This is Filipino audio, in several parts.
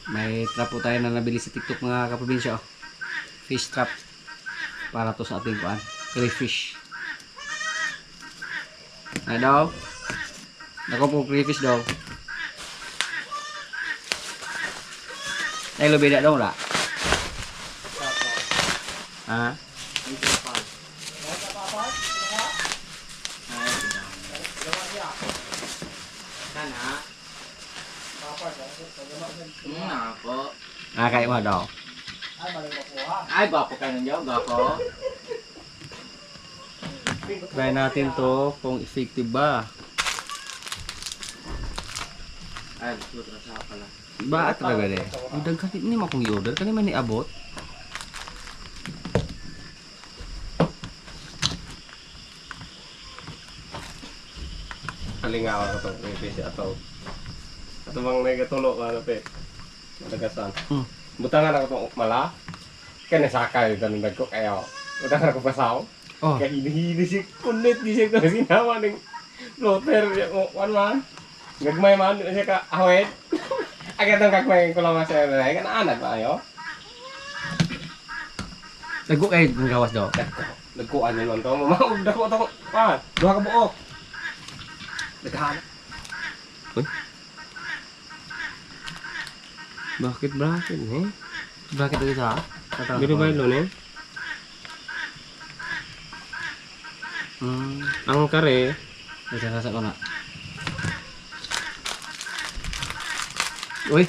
May trap po tayo na nabili sa TikTok mga kaprobinsya. Fish trap. Para to sa ating kuan. Crayfish. Ay daw. Nako po crayfish daw. Ay lubida daw wala. Ha? Kayak mo daw. Ay, gwapo ka nun yun, gwapo. Try natin to kung effective ba. Ay, luto na sa pala. Ba talaga de. Udah kan ini mah kung i-order kan man niabot. Halingawa ka itong crayfish atau bang may katulog ka na pet. Madagasan. Butangan ako itong mala. Kaya nasakay yung tanong ko kaya. Butangan ako pasaw. Oh. Kaya hili si kunit di siya ito sinawa ng floater. One man. Gagmay man. Di siya ka awet. Agad ang gagmay ko lang masaya na rin. Kanaanan ba ayo? Nagko kay ng gawas daw. Nagkuhan yun lang ito. Mamaog na ko ito. Duha ka buok. Nagkahanap. Bakit eh? Bakit ito sa? Biro ba yun eh? Ang kare. Nasa ko na. Uy.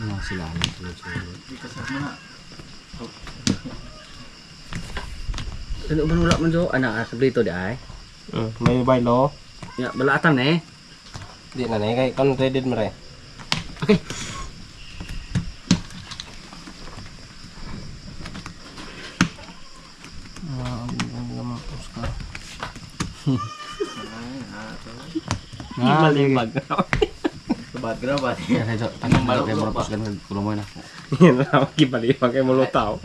Ano sila ng sulod-sulod. Di kasama na. Ano ba wala man do? Anak sa dito di ay. May baylo. Ya balatan eh. Di na na kay kon ready mo re. Okay. Malimbag. Sabat grabat. Ya rejo tangan balok kay moros kan kulo mo na. Yan na gibali kay mo lutaw.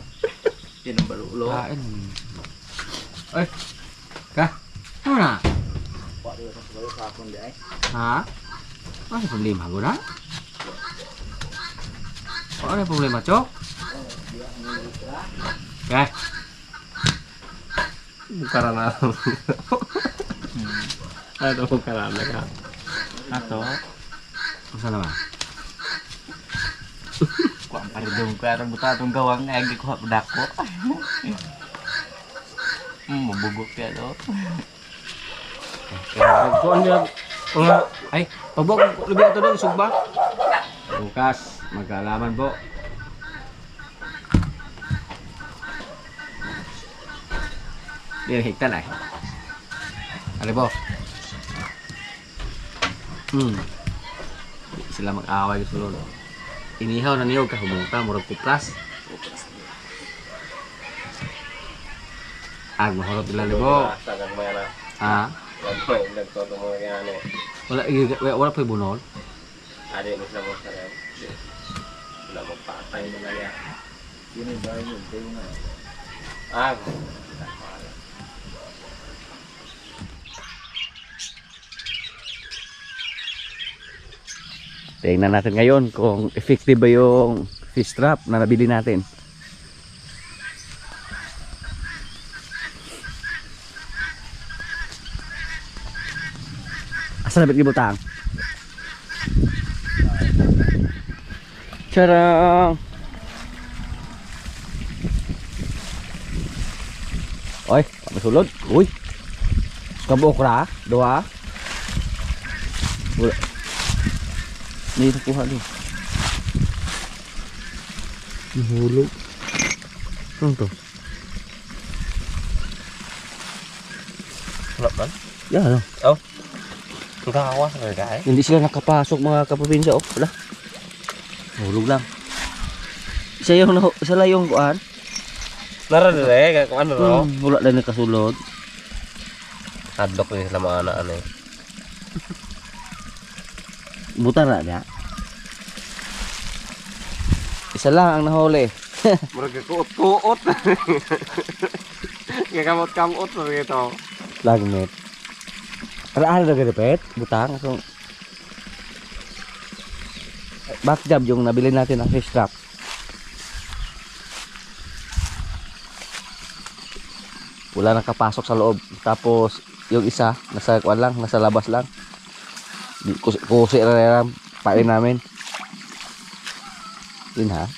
Yan ang balulo. Kain. Oy. Ka. Ano na? Wala sa balulo sa akong di ay. Ha? Ano problema ko na? Ano problema, Cok? Kaya? Bukaran na. Ano bukaran na ka? Ato. Masa naman? Kuang paridong ko aron buta atong gawang agi ko dako. Mabugok ya do. Kuan dia ay pagbog lebih ato dong sugba. Bukas magkaalaman po. Dia higtan ay. Ali po. Sila mag-away sa sulod. Inihaw na niyog kahumuta murag kupras. Mahulog nila libo. Sagang mo yan na. Ha? Gagmay, nagtoto mo yan eh. Wala pa bunol. Adi mo sa mo sa rin. Wala mo patay mo na yan. Yun ba yun? Tayo na. Tingnan natin ngayon kung effective ba yung fish trap na nabili natin. Asa nabit gibutang? Charang. Oy, masulod. Uy. Kabuok ra, doa. Wala. Ini nakuha nih. Nahulog. Ano to? Wala ba? Ya, ano? Oh. Ang kawas na guys. Hindi sila nakapasok mga kaprobinsya. Oh, wala. Nahulog lang. Isa lang yung kuan. Nara na rin, kung ano no? Wala lang nakasulod. Hadlock rin sila mga anak eh. Buta na niya. Isa lang ang nahuli. Murag kuot-kuot. Gagamot-kamot mo ito. Lagnet. Para na gagapit, butang. So, back job yung nabili natin ng fish trap. Wala nang kapasok sa loob. Tapos yung isa nasa kuan lang, nasa labas lang. Kusi na pain namin. Yun ha.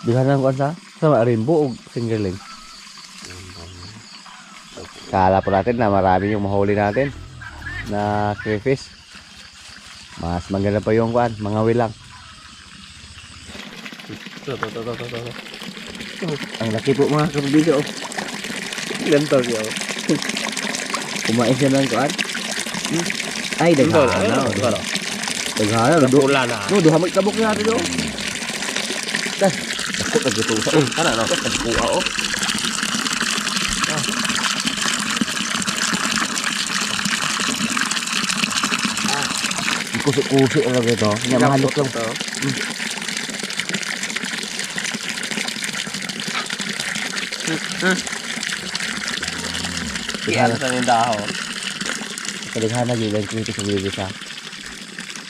Dihan lang kuan sa rainbow o fingerling. Kala po natin na marami yung mahuli natin na crayfish. Mas maganda pa yung kuan, mga wilang. Ang laki po mga kabibidyo. Ganto siya. Kumain siya ng kuan. Ay, daghana. Daghana, Wala na. no, duha magtabok na natin do. Dah, ako nagito sa kana no, nagkuha oh. Kusik-kusik lang ito. Nya mahalok lang to. Iyan sa nindaho. Kadaghana gyud lang kini sa video sa.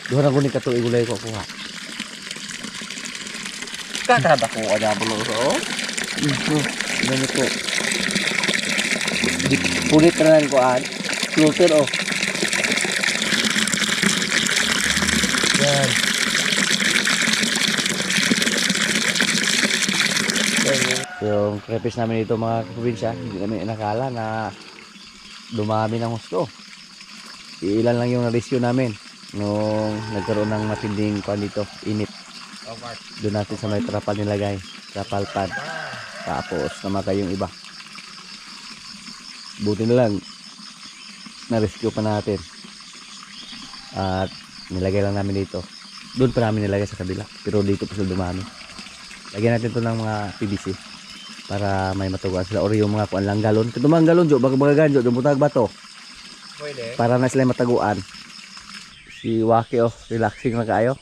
Duha ra guni katuig gulay ko kuha. Kakada ko ada pulo so. Ganito ko. Punit na lang ko an. Closer oh. Yan. Yung crayfish namin dito mga probinsya, hindi namin inakala na dumami ng gusto. Ilan lang yung na-rescue namin nung nagkaroon ng matinding kuan dito, init. Doon natin sa may trapal nilagay, trapal pad. Tapos namatay yung iba. Buti na lang na-rescue pa natin. At nilagay lang namin dito. Doon pa namin nilagay sa kabila, pero dito pa sila dumami. Lagyan natin to ng mga PVC para may matuguan sila, or yung mga kuan lang galon. Kung mga galon jo, baga ganjo, dumutag ba to? Pwede. Para na sila mataguan. Si Waki oh, relaxing na kayo.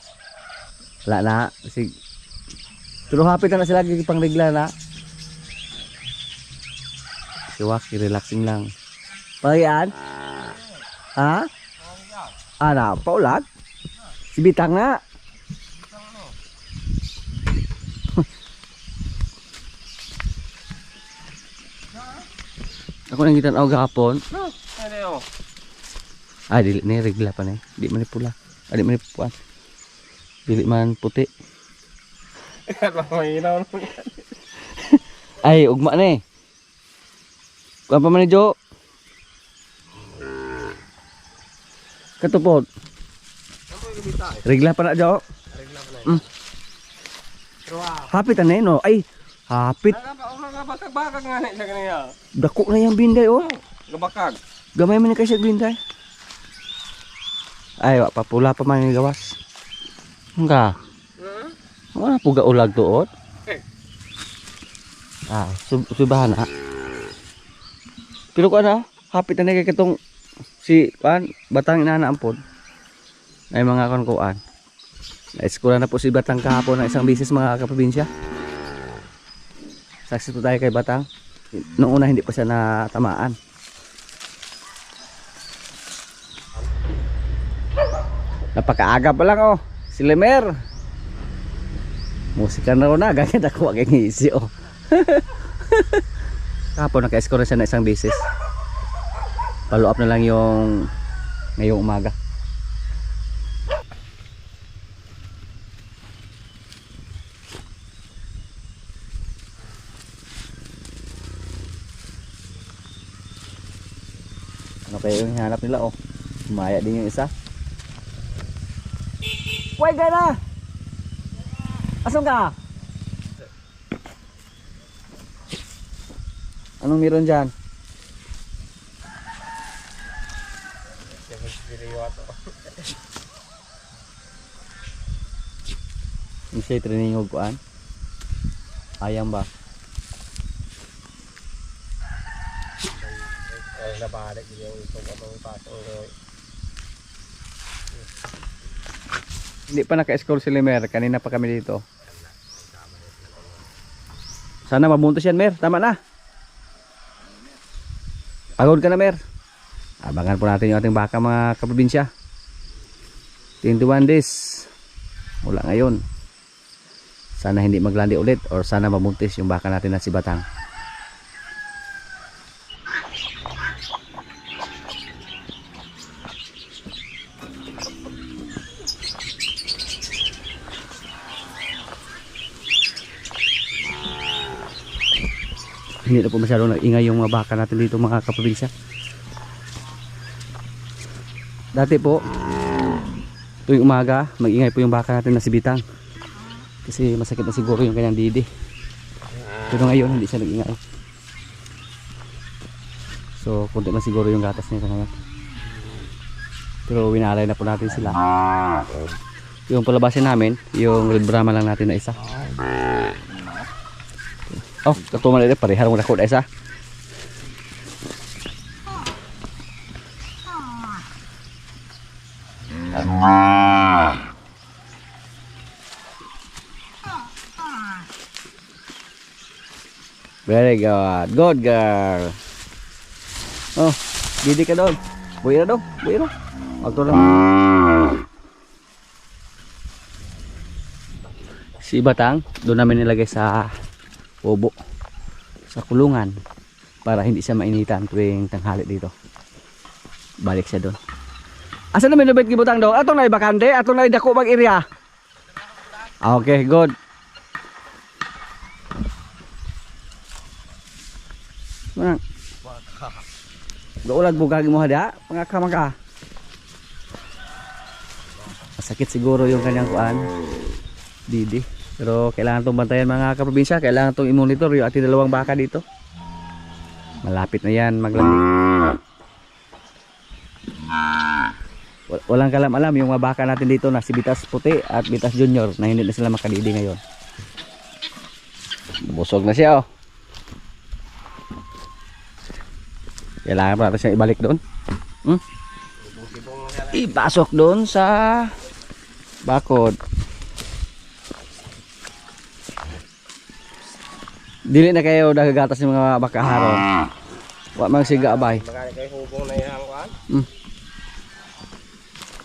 Wala na, si tulo hapit na sila pang regla na. Si Waki relaxing lang. Payan? Ha? Ana, paulat? Si Bitang na. Ako nang gitan og gahapon. Ano yo? Ah, dili ni regla pa ni. Di man ni pula. Ah, di man ni puan. Dili man puti. Ano mahinaw no. Ay, ugma ni. Kuan pa man ni Jo. Katupod. Regla pa na Jo. Regla pa na. Hapit ani no. Ay, hapit. Gabakag nga sa kaniya. Dako na yung binday oh. Gabakag. Gamay man ni kasi binday. Ay, wa pa pula pa man ni gawas. Nga. Wala po ulag tuot. Ah, subahan na. Pero ko na, hapit na kay katong si kuan Batang inanaampod. Ay mga kuan. Na-eskwela na po si Batang kahapon ng isang bisis mga kaprobinsya. Saksi po tayo kay Batang. Noong una hindi pa siya natamaan. Napakaaga pa lang oh. Si Lemer. Musika na rin na. Ganyan ako wag ang isi oh. Kahapon naka-score siya na isang bisis. Follow up na lang yung ngayong umaga. Ano kaya yung hanap nila oh. Maya din yung isa. Wait na! Asan ka? Anong meron dyan? Yung siya'y triningog kuan? Ayang ba? Ay nabalik yung itong among pasong Hindi pa naka-score si Lemer. Kanina pa kami dito. Sana mabuntis yan, Mer. Tama na. Pagod ka na, Mer. Abangan po natin yung ating baka, mga kaprobinsya. 21 days mula ngayon. Sana hindi maglandi ulit or sana mabuntis yung baka natin na si Batang. Hindi na po masyadong nag-ingay yung mga baka natin dito, mga kaprobinsya. Dati po tuwing umaga mag-ingay po yung baka natin na si Bitang kasi masakit na siguro yung kanyang didi, pero ngayon hindi siya nag-ingay, so konti na siguro yung gatas niya ngayon, pero winalay na po natin sila. Yung palabasin namin yung Red Brahma lang natin na isa. Oh, katuman ulit, parehar mo na ko na isa. Very good. Good girl. Oh, gidi ka doon. Buhay na doon. Buhay na. Magto lang. Si Batang, doon namin nilagay sa obo, sa kulungan, para hindi siya mainitan tuwing tanghali dito. Balik siya doon. Asa namin lubit gibutang daw? Atong na bakante, atong na dako bag area. Okay, good. Mana? Gaulag bugagi mo hada, pangaka. Masakit siguro yung kanyang kuan, didi. Pero kailangan itong bantayan, mga kaprobinsya. Kailangan itong i-monitor yung ating dalawang baka dito. Malapit na yan maglamig. Walang kalam-alam yung mga baka natin dito na si Bitas Puti at Bitas Junior na hindi na sila makadidi ngayon. Busog na siya, oh. Kailangan pa natin siya ibalik doon. Ipasok doon sa bakod. Dili na kayo nagagatas ng mga bakaharon. Wa mang siga abay. Magani kay hubong na yang kuan.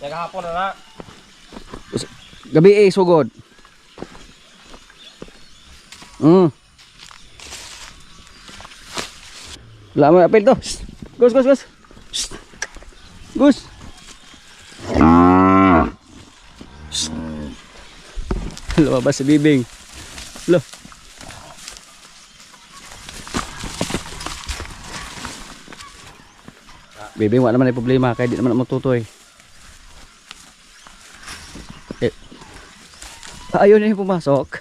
Nagahapon na na. Gabi sugod. Wala mo apel to. Gus. Gus. Lumabas sa bibing. Lo. Bibing, wala naman ay problema kaya di naman matutoy. Ayaw na yung pumasok.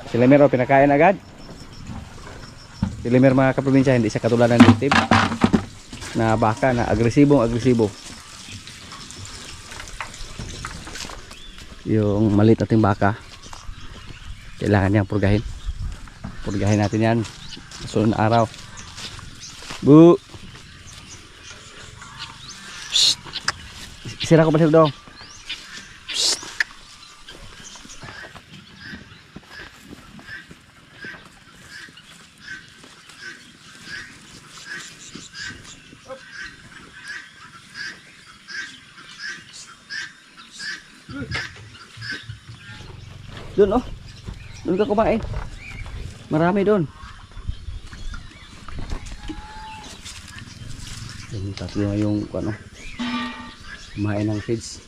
Si Lemer, oh, pinakain agad. Si Lemer, mga kaprobinsya, hindi siya katulad ng native na baka na agresibong. Yung maliit nating baka, kailangan niyang purgahin natin yan sa sunod na araw. Bu. Shhh. Sira ko pa siya daw. Doon, oh. Doon ka kumain. Marami doon. Yung tatlo na yung ano, kumain ng feeds.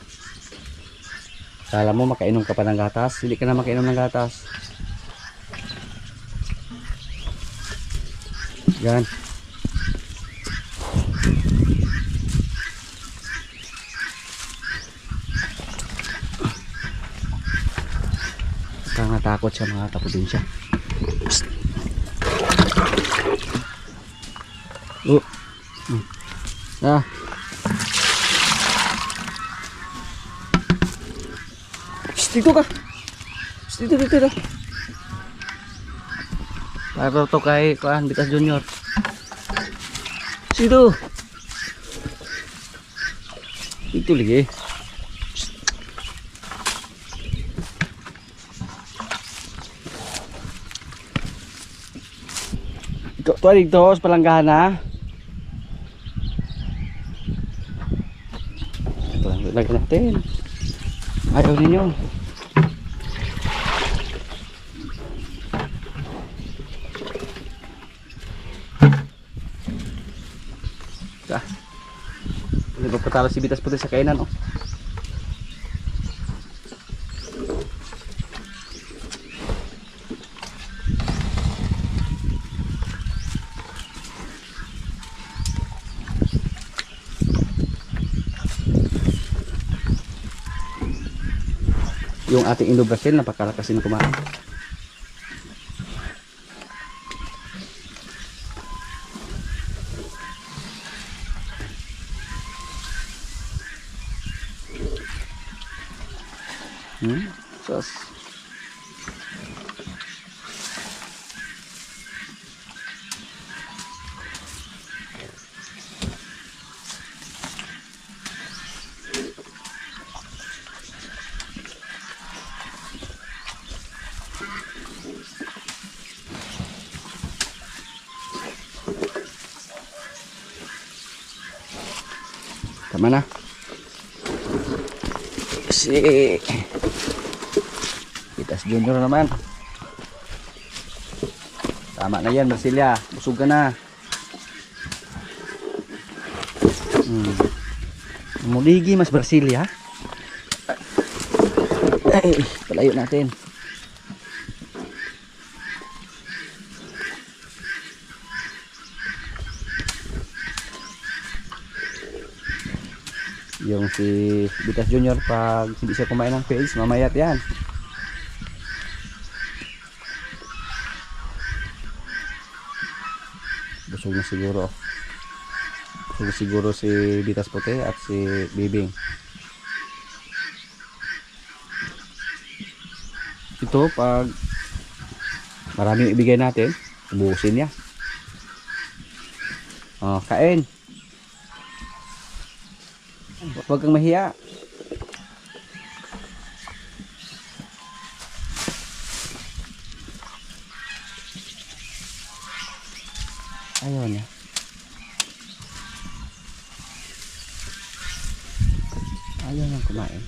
Kala mo makainom ka pa ng gatas. Hindi ka na makainom ng gatas. Yan. Natakot siya, mga kaprobinsya. Dito ka. Dito. Para to kay Bitas Junior. Situ. Itu lagi. Ito dito sa palanggahan ha. Ito lang lagyan natin. Ayaw ninyo. Nagpapatalo si Bitas Puti sa kainan oh. Yung ating Indo-Brazil napakalakasin kumain. Sus. Tama na. Si Bitas Junior naman. Tama na yan, Marsilia. Busog ka na. Muligi mas Marsilia. Ay, palayo natin. Yung si Bitas Junior pag hindi siya kumain ng pills, mamayat yan. Busog na siguro. Busog na siguro si Bitas Puti at si Bibing. Ito pag maraming ibigay natin, ubusin niya. Oh, kain. Huwag kang mahiya. Ayaw niya. Ayaw nang kumain.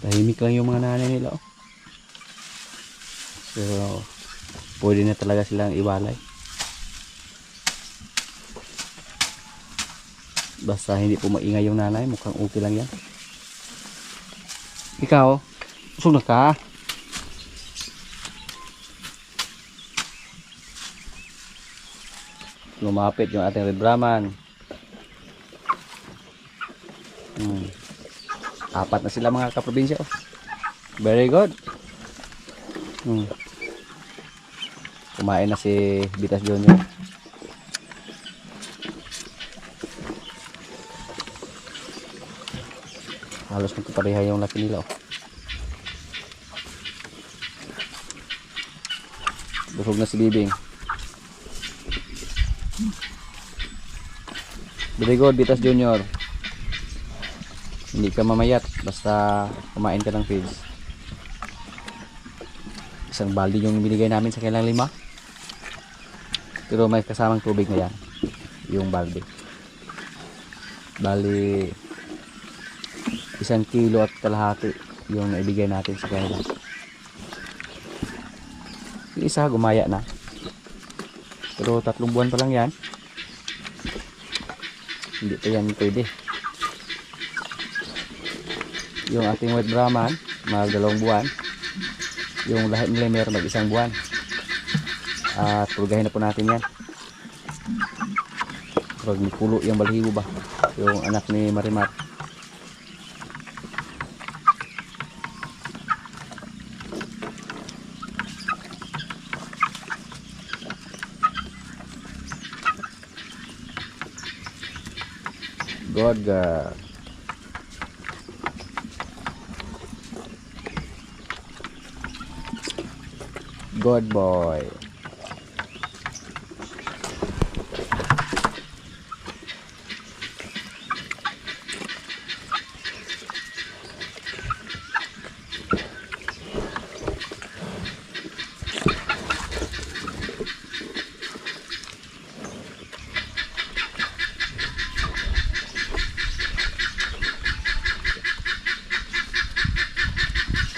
Tahimik lang yung mga nanay nila oh. So pwede na talaga silang iwalay. Basta hindi po maingay yung nanay, mukhang okay lang yan. Ikaw, busog na ka? Lumapit yung ating Red Brahman. Apat na sila mga kaprobinsya oh. Very good. Kumain na si Bitas Junior. Halos magkapareha yung laki nila oh. Busog na si Bibing. Very good Bitas Junior. Hindi ka mamayat basta kumain ka ng feeds. Isang balde yung binigay namin sa kailang 5. Pero may kasamang tubig na yan. Yung balde. Bali 1 kilo at kalahati yung naibigay natin sa kailang. Yung isa gumaya na. Pero 3 buwan pa lang yan. Hindi pa yan pwede. Yung ating White Brahman mag 2 buwan. Yung lahat nila meron mag 1 buwan. At purgahin na po natin yan. Pag nikulo yung balahibo ba yung anak ni Marimar. Good girl. Good boy.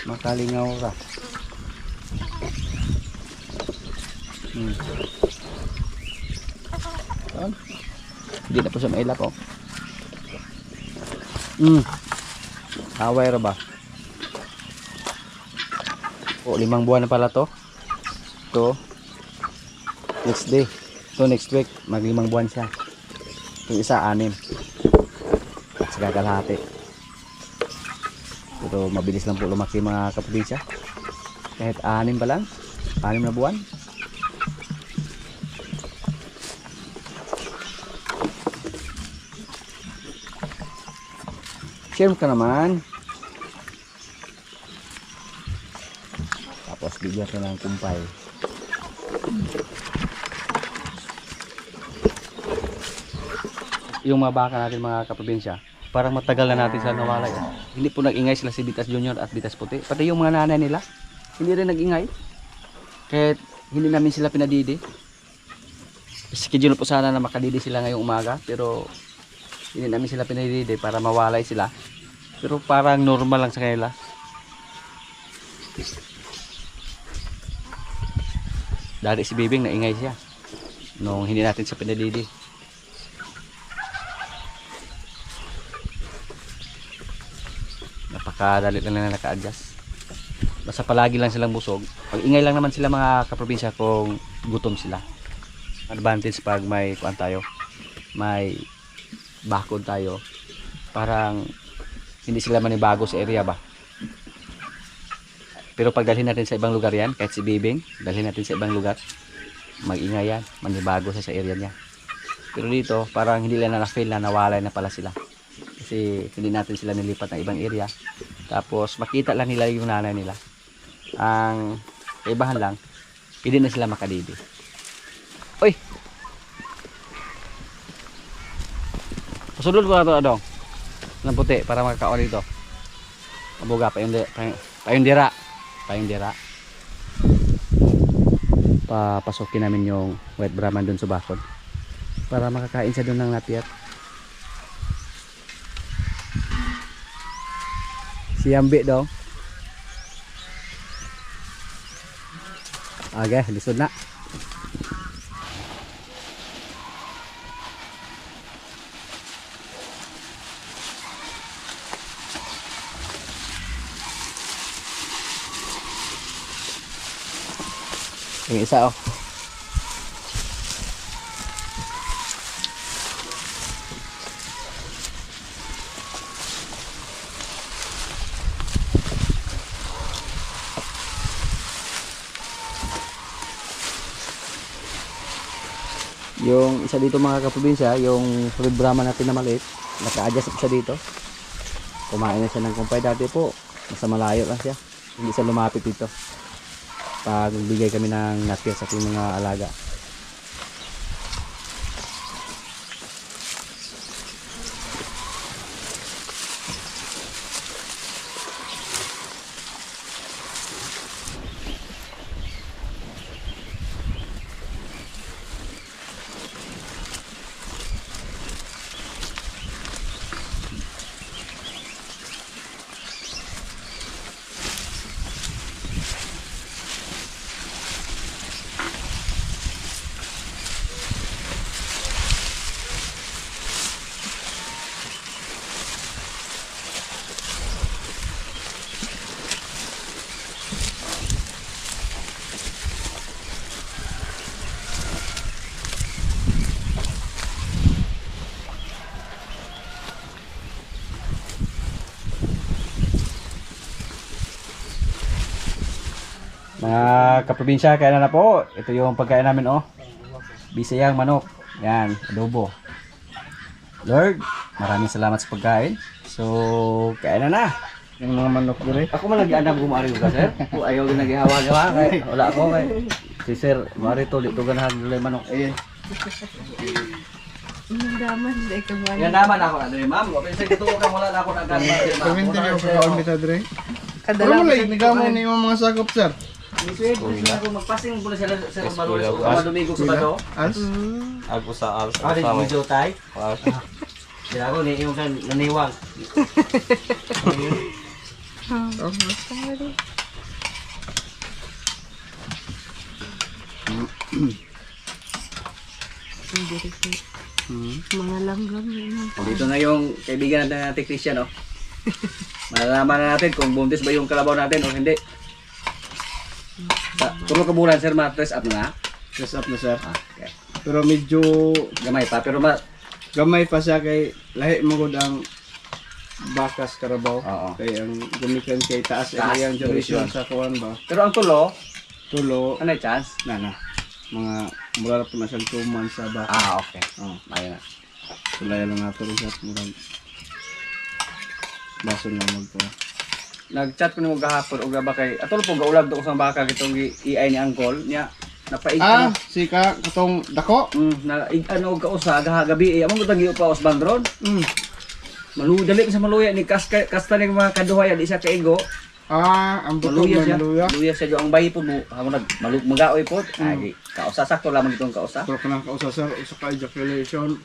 Makalingaw ka. Hindi na po siya mailap oh. Away ra ba? Oh, 5 buwan na pala to. To next day. To next week, mag 5 buwan siya. Yung isa 6. At saka kalahati. Pero mabilis lang po lumaki mga kaprobinsya. Kahit 6 pa lang, 6 na buwan. Share ka naman. Tapos bigyan ka ng kumpay. Yung mga baka natin mga kaprobinsya, parang matagal na natin sila nawala yan. Hindi po nag-ingay sila si Bitas Junior at Bitas Puti. Pati yung mga nanay nila, hindi rin nag-ingay. Kahit hindi namin sila pinadidi. Schedule po sana na makadidi sila ngayong umaga, pero hindi namin sila pinadidi para mawalay sila. Pero parang normal lang sa kanila. Dari si Bibing naingay siya nung hindi natin siya pinadidi. Napakadali lang na naka-adjust. Basta palagi lang silang busog. Pag ingay lang naman sila mga kaprobinsya kung gutom sila. Advantage pag may kuan tayo, may bakod tayo, parang hindi sila manibago sa area ba. Pero pag dalhin natin sa ibang lugar yan, kahit si Bibing, dalhin natin sa ibang lugar, mag-ingay yan, manibago siya sa area niya. Pero dito, parang hindi lang na-feel na nawalay na pala sila. Kasi hindi natin sila nilipat ng ibang area. Tapos makita lang nila yung nanay nila. Ang kaibahan lang, hindi na sila makadidi. Uy! Pasulod ko na ito, Adong. Ng puti para makakaon dito. Mabuga, payundira. Papasukin namin yung white brahman dun sa bakod. Para makakain siya dun ng napiyat. Si Yambi daw. Okay, lisod na. Yung isa oh. Yung isa dito mga kaprobinsya, yung red brahman natin na maliit, naka-adjust siya dito. Kumain na siya ng kumpay dati po. Nasa malayo lang siya. Hindi siya lumapit dito. Pag bigay kami ng napir sa ating mga alaga. Mga kaprobinsya, kaya na po. Ito yung pagkain namin oh. Bisayang manok. Yan, adobo. Lord, maraming salamat sa pagkain. So, kain na. Yung mga manok dire. Ako man lagi anam gumari ko sir. Kung ayaw din nagihawa-gawa kay wala ako kay. Si sir, mari to dito ganahan dili manok. Ayun. Daman, di ka ba? Yan naman ako na dili ma'am. Wa sa gituo ka wala na ako na gan. Kuminti niyo sa kaon bita dire. Pero Kadala wala ni gamay ni yung mga sakop sir. Ako magpasing pula sila sir malulis ko madumigog sa bato. As Ako sa alas. Ako din video tay. Sila ko ni yung kan naniwang. Mga langgam yun. Dito na yung kaibigan natin Christian, no? Malalaman na natin kung buntis ba yung kalabaw natin o hindi. Tulog ka bulan, sir, ma-press up na. dress up na sir. Okay. Pero medyo Gamay pa, pero gamay pa siya kay lahi mo gud ang bakas karabaw. Oo. Kay ang gumikan kay taas Taas, ang duration duration. sa kuwan ba. pero ang tulo, Tulo ano yung chance? na mga mura pa na siyang 2 months sa baka. Okay. Oh, Ayun na. sulay lang ato rin siya murag baso nga magpo. Nag-chat ko ni mo gahapon o gaba kay atol po gaulag to ko sa baka kitong iay ni Angkol niya napaig Ah, sika katong dako. na ano ka usa gabi among gutang giupa us bandron. Mm. Dali pa sa maluya ni kasta ni mga kaduhay di siya kaigo. Ah, ang butong Maluya na siya. maluya. Maluya siya ang bayi po mo. Amo magaoy po. Agi. Kausa sakto lamang itong kausa. Pero kanang kausasar usa ka ejaculation.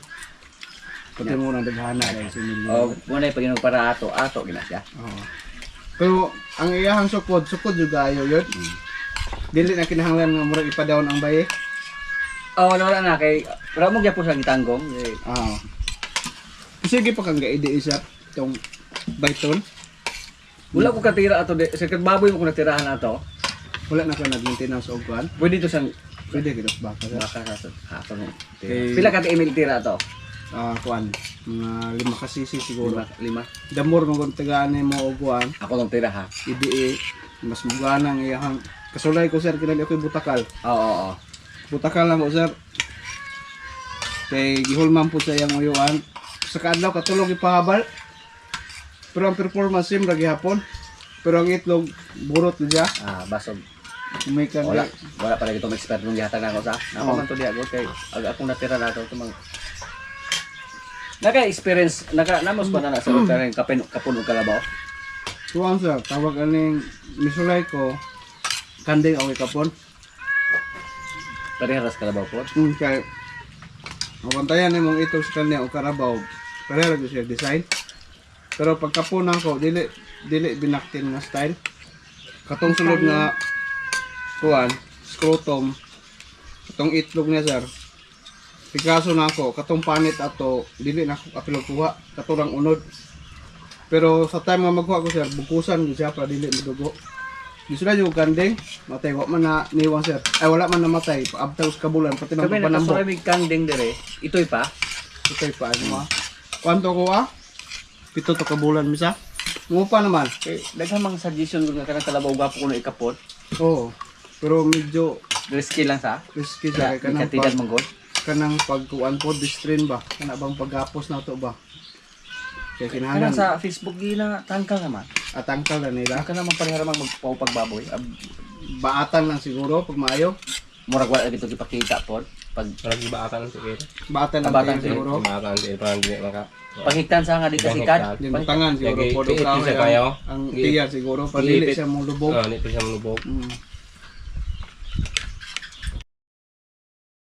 Pati mo nang daghana kay si Milyo. O muna pag para ato gina siya. Oo. Pero ang iyahang sukod juga ayo yun. Dili na kinahanglan nga murag ipadawon ang baye. Oh, wala na kay wala mo gyapon sa gitanggong. Ah. Sige pa kang gaidi isa tong bayton. Wala ko katira ato sa baboy mo ko natirahan ato. Wala na ka nag-maintenance og kwan. Pwede to sang Pwede kita baka sa baka sa ato no. Okay. Pila ka email tira ato? kwan. Mga 5 kasisi siguro. Lima. Damor mo kung tagaan mo og kwan. Ako lang tira ha. Idi mas mugana ang iyahang kasulay ko sir kinali ako'y butakal. Oo. Butakal lang ko sir. Kay gihulman po sa iyang uyuan. Sa kaadlaw katulog ipahabal. Pero ang performance sim lagi hapon. Pero ang itlog burot na siya. Basog. Umikan Wala. Wala pa lagi itong expert mong gihatag na ako sa. Ako Oo. man to di ako kay akong natira na ito tumang. Naka-experience, namos pa na sa lugar ng kapun o kalabaw. Kuwang sir, tawag aning misulay ko. Kanding away kapon. Parehas kalabaw po. Kay mabantayan ni mong ito sa kanya o karabaw. Pareho lang siya design. Pero pagkapunan ko, dili binaktin na style. Katong sulod nga kuan, scrotum. Katong itlog niya sir. Picasso na ako, katong panit ato, dili na ako kapilog kuha, katurang unod. Pero sa time nga magkuha ko sir, bukusan ko siya para dili madugo. Gusto na yung kanding, matay, wala man na niwang sir. Ay wala man namatay, paabtaw sa kabulan, pati ng Kami panambok. nakasuray may kangding dire. Ito'y pa. Ito'y pa, ano Kwanto ko 7 to kabulan misa. Mo pa naman. Kay daghang mga suggestion ko nga kanang kalabaw gapo ko na ikapot. Oo. Pero medyo Risky lang sa. risky siya kay Ikatigan manggod. kanang pagkuan po distrain ba? Kana bang paggapos na to ba? Kaya Kanang kinahanglan sa Facebook gina tangkal naman. atangkal na nila. Ka naman pariharamang magpagbaboy. Baatan lang siguro pag maayo. Murag wala dito ipakita pod. Pag Parang gibaakan ng siguro. Baatan lang Baatan kayo siguro. Gibaakan din parang di maka. panghitan sa nga di kasikat. Yung tangan siguro Lagi, podo piit ka siya kayo. ang tiya siguro padili Ipit. siya mo lubog. Nito siya manubog.